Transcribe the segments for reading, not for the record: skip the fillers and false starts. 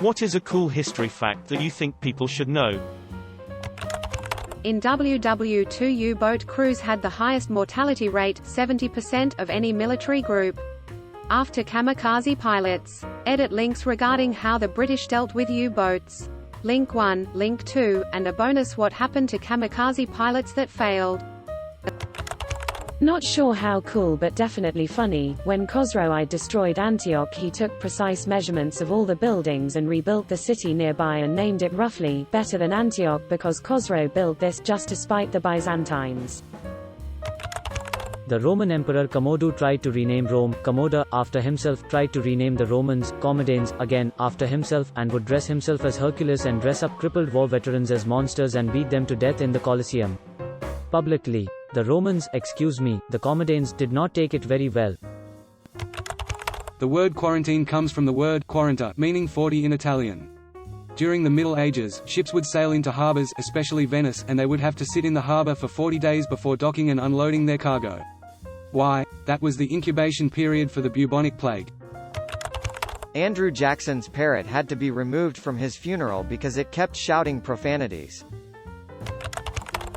What is a cool history fact that you think people should know? In WW2 U-boat crews had the highest mortality rate, 70%, of any military group. After kamikaze pilots. Edit links regarding how the British dealt with U-boats. Link 1, Link 2, and a bonus what happened to kamikaze pilots that failed. Not sure how cool but definitely funny. When Khosrow I destroyed Antioch, he took precise measurements of all the buildings and rebuilt the city nearby and named it roughly better than Antioch because Khosrow built this just to spite the Byzantines. The Roman Emperor Commodus tried to rename Rome, Commodus, after himself, tried to rename the Romans, Commodanes, again, after himself, and would dress himself as Hercules and dress up crippled war veterans as monsters and beat them to death in the Colosseum. Publicly. The Romans, the Commodanes, did not take it very well. The word quarantine comes from the word quaranta, meaning 40 in Italian. During the Middle Ages, ships would sail into harbors, especially Venice, and they would have to sit in the harbor for 40 days before docking and unloading their cargo. Why? That was the incubation period for the bubonic plague. Andrew Jackson's parrot had to be removed from his funeral because it kept shouting profanities.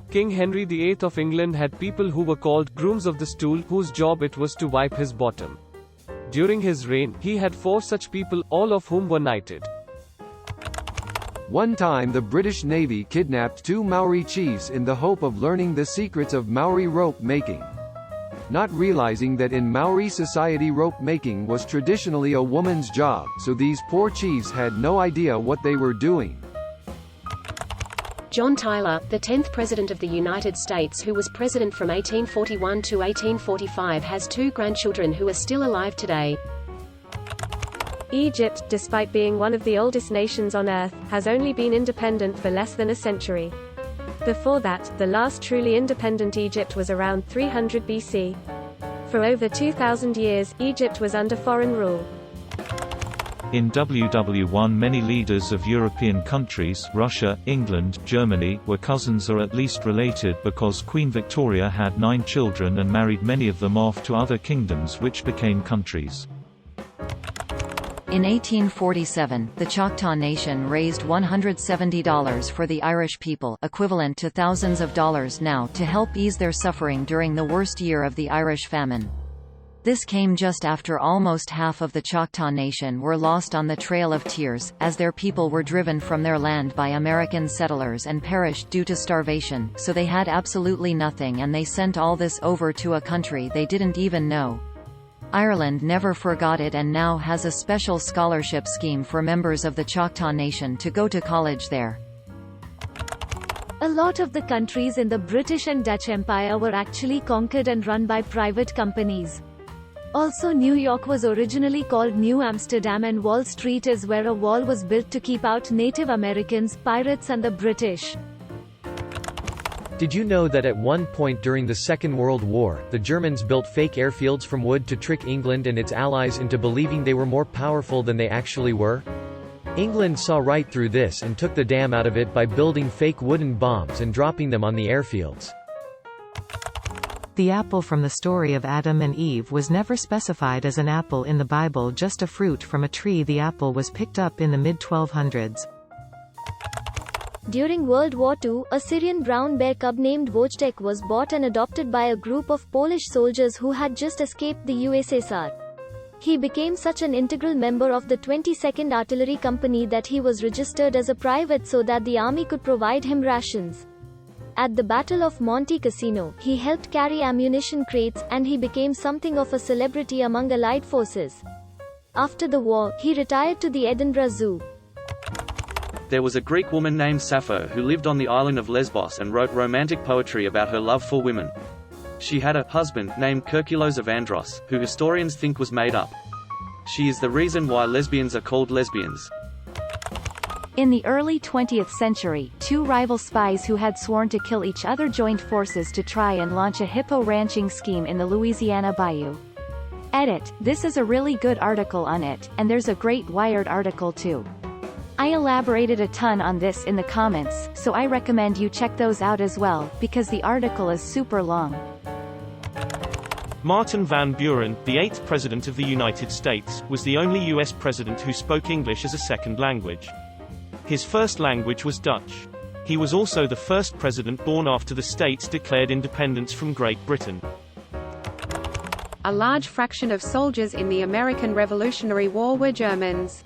King Henry VIII of England had people who were called grooms of the stool, whose job it was to wipe his bottom. During his reign, he had 4 such people, all of whom were knighted. One time the British Navy kidnapped 2 Maori chiefs in the hope of learning the secrets of Maori rope making. Not realizing that in Maori society rope making was traditionally a woman's job, so these poor chiefs had no idea what they were doing. John Tyler, the 10th President of the United States who was president from 1841 to 1845, has 2 grandchildren who are still alive today. Egypt, despite being one of the oldest nations on Earth, has only been independent for less than a century. Before that, the last truly independent Egypt was around 300 BC. For over 2,000 years, Egypt was under foreign rule. In WW1 many leaders of European countries, Russia, England, Germany, were cousins or at least related because Queen Victoria had 9 children and married many of them off to other kingdoms which became countries. In 1847, the Choctaw Nation raised $170 for the Irish people, equivalent to thousands of dollars now, to help ease their suffering during the worst year of the Irish famine. This came just after almost half of the Choctaw Nation were lost on the Trail of Tears, as their people were driven from their land by American settlers and perished due to starvation, so they had absolutely nothing and they sent all this over to a country they didn't even know. Ireland never forgot it and now has a special scholarship scheme for members of the Choctaw Nation to go to college there. A lot of the countries in the British and Dutch Empire were actually conquered and run by private companies. Also, New York was originally called New Amsterdam, and Wall Street is where a wall was built to keep out Native Americans, pirates and the British. Did you know that at one point during the Second World War, the Germans built fake airfields from wood to trick England and its allies into believing they were more powerful than they actually were? England saw right through this and took the dam out of it by building fake wooden bombs and dropping them on the airfields. The apple from the story of Adam and Eve was never specified as an apple in the Bible, just a fruit from a tree. The apple was picked up in the mid-1200s. During World War II, a Syrian brown bear cub named Wojtek was bought and adopted by a group of Polish soldiers who had just escaped the USSR. He became such an integral member of the 22nd Artillery Company that he was registered as a private so that the army could provide him rations. At the Battle of Monte Cassino, he helped carry ammunition crates, and he became something of a celebrity among Allied forces. After the war, he retired to the Edinburgh Zoo. There was a Greek woman named Sappho who lived on the island of Lesbos and wrote romantic poetry about her love for women. She had a husband named Kerkylos of Andros, who historians think was made up. She is the reason why lesbians are called lesbians. In the early 20th century, 2 rival spies who had sworn to kill each other joined forces to try and launch a hippo ranching scheme in the Louisiana Bayou. Edit, this is a really good article on it, and there's a great Wired article too. I elaborated a ton on this in the comments, so I recommend you check those out as well, because the article is super long. Martin Van Buren, the 8th President of the United States, was the only U.S. president who spoke English as a second language. His first language was Dutch. He was also the first president born after the states declared independence from Great Britain. A large fraction of soldiers in the American Revolutionary War were Germans.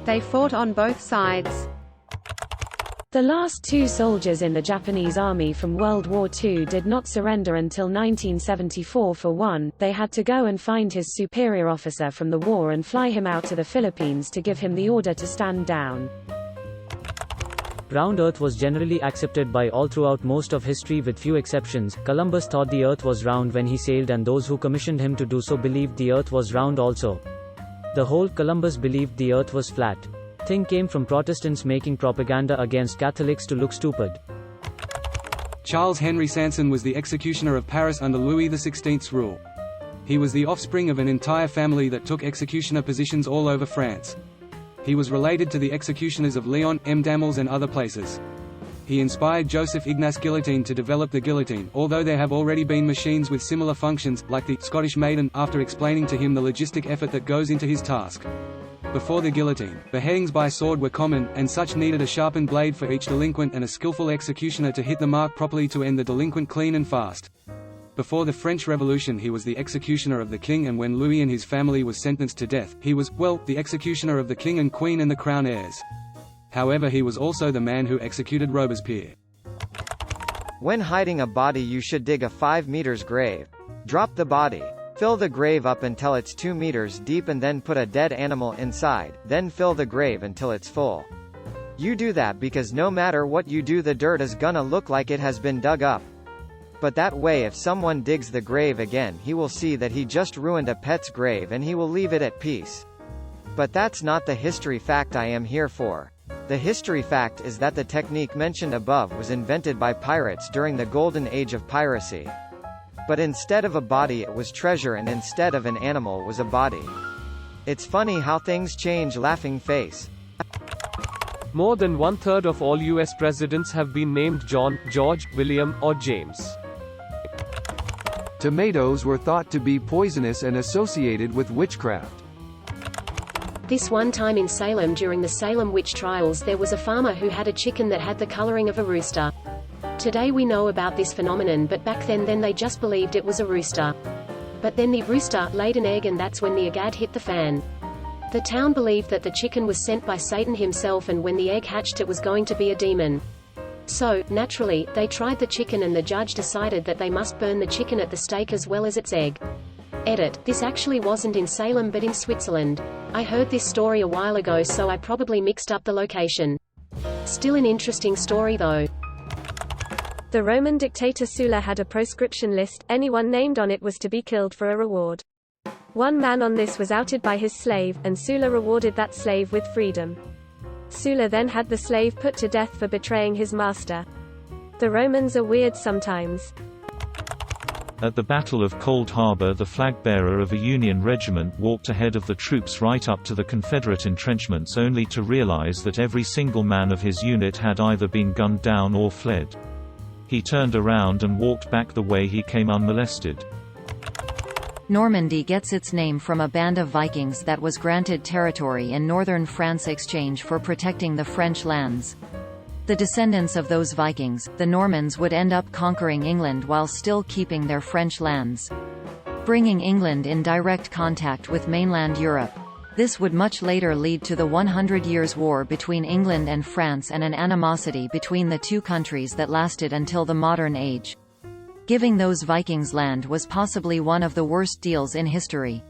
They fought on both sides. The last 2 soldiers in the Japanese army from World War II did not surrender until 1974. For one, they had to go and find his superior officer from the war and fly him out to the Philippines to give him the order to stand down. Round Earth was generally accepted by all throughout most of history with few exceptions. Columbus thought the Earth was round when he sailed, and those who commissioned him to do so believed the Earth was round also. The whole Columbus believed the Earth was flat. Thing came from Protestants making propaganda against Catholics to look stupid. Charles Henry Sanson was the executioner of Paris under Louis XVI's rule. He was the offspring of an entire family that took executioner positions all over France. He was related to the executioners of Lyon, Damels and other places. He inspired Joseph Ignace Guillotine to develop the guillotine, although there have already been machines with similar functions, like the Scottish Maiden, after explaining to him the logistic effort that goes into his task. Before the guillotine, beheadings by sword were common, and such needed a sharpened blade for each delinquent and a skillful executioner to hit the mark properly to end the delinquent clean and fast. Before the French Revolution he was the executioner of the king, and when Louis and his family was sentenced to death, he was, well, the executioner of the king and queen and the crown heirs. However, he was also the man who executed Robespierre. When hiding a body you should dig a 5 meters grave. Drop the body. Fill the grave up until it's 2 meters deep and then put a dead animal inside, then fill the grave until it's full. You do that because no matter what you do the dirt is gonna look like it has been dug up. But that way if someone digs the grave again he will see that he just ruined a pet's grave and he will leave it at peace. But that's not the history fact I am here for. The history fact is that the technique mentioned above was invented by pirates during the golden age of piracy. But instead of a body it was treasure, and instead of an animal was a body. It's funny how things change. Laughing face. More than 1/3 of all U.S. presidents have been named John, George, William, or James. Tomatoes were thought to be poisonous and associated with witchcraft. This one time in Salem during the Salem witch trials there was a farmer who had a chicken that had the coloring of a rooster. Today we know about this phenomenon, but back then they just believed it was a rooster. But then the rooster laid an egg, and that's when the agad hit the fan. The town believed that the chicken was sent by Satan himself, and when the egg hatched it was going to be a demon. So, naturally, they tried the chicken, and the judge decided that they must burn the chicken at the stake as well as its egg. Edit. This actually wasn't in Salem but in Switzerland. I heard this story a while ago, so I probably mixed up the location. Still an interesting story though. The Roman dictator Sulla had a proscription list. Anyone named on it was to be killed for a reward. One man on this was outed by his slave, and Sulla rewarded that slave with freedom. Sulla then had the slave put to death for betraying his master. The Romans are weird sometimes. At the Battle of Cold Harbor, the flag-bearer of a Union regiment walked ahead of the troops right up to the Confederate entrenchments, only to realize that every single man of his unit had either been gunned down or fled. He turned around and walked back the way he came unmolested. Normandy gets its name from a band of Vikings that was granted territory in northern France exchange for protecting the French lands. The descendants of those Vikings, the Normans, would end up conquering England while still keeping their French lands, bringing England in direct contact with mainland Europe. This would much later lead to the 100 Years' War between England and France, and an animosity between the two countries that lasted until the modern age. Giving those Vikings land was possibly one of the worst deals in history.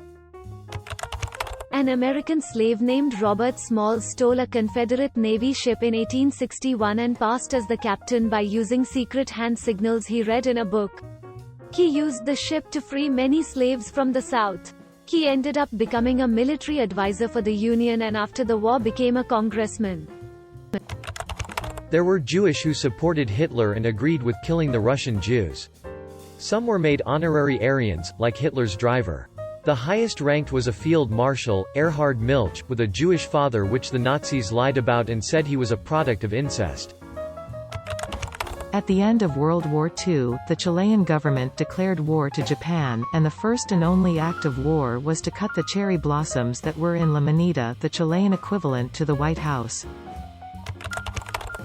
An American slave named Robert Small stole a Confederate Navy ship in 1861 and passed as the captain by using secret hand signals he read in a book. He used the ship to free many slaves from the South. He ended up becoming a military advisor for the Union, and after the war became a congressman. There were Jewish who supported Hitler and agreed with killing the Russian Jews. Some were made honorary Aryans, like Hitler's driver. The highest ranked was a field marshal, Erhard Milch, with a Jewish father, which the Nazis lied about and said he was a product of incest. At the end of World War II, the Chilean government declared war to Japan, and the first and only act of war was to cut the cherry blossoms that were in La Manita, the Chilean equivalent to the White House.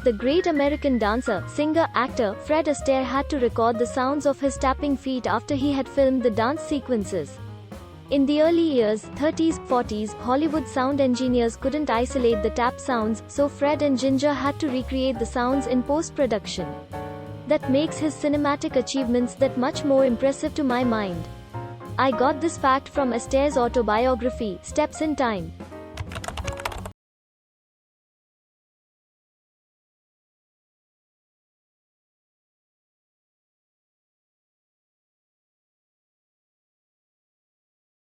The great American dancer, singer, actor, Fred Astaire had to record the sounds of his tapping feet after he had filmed the dance sequences. In the early years, 30s, 40s, Hollywood sound engineers couldn't isolate the tap sounds, so Fred and Ginger had to recreate the sounds in post-production. That makes his cinematic achievements that much more impressive to my mind. I got this fact from Astaire's autobiography, Steps in Time.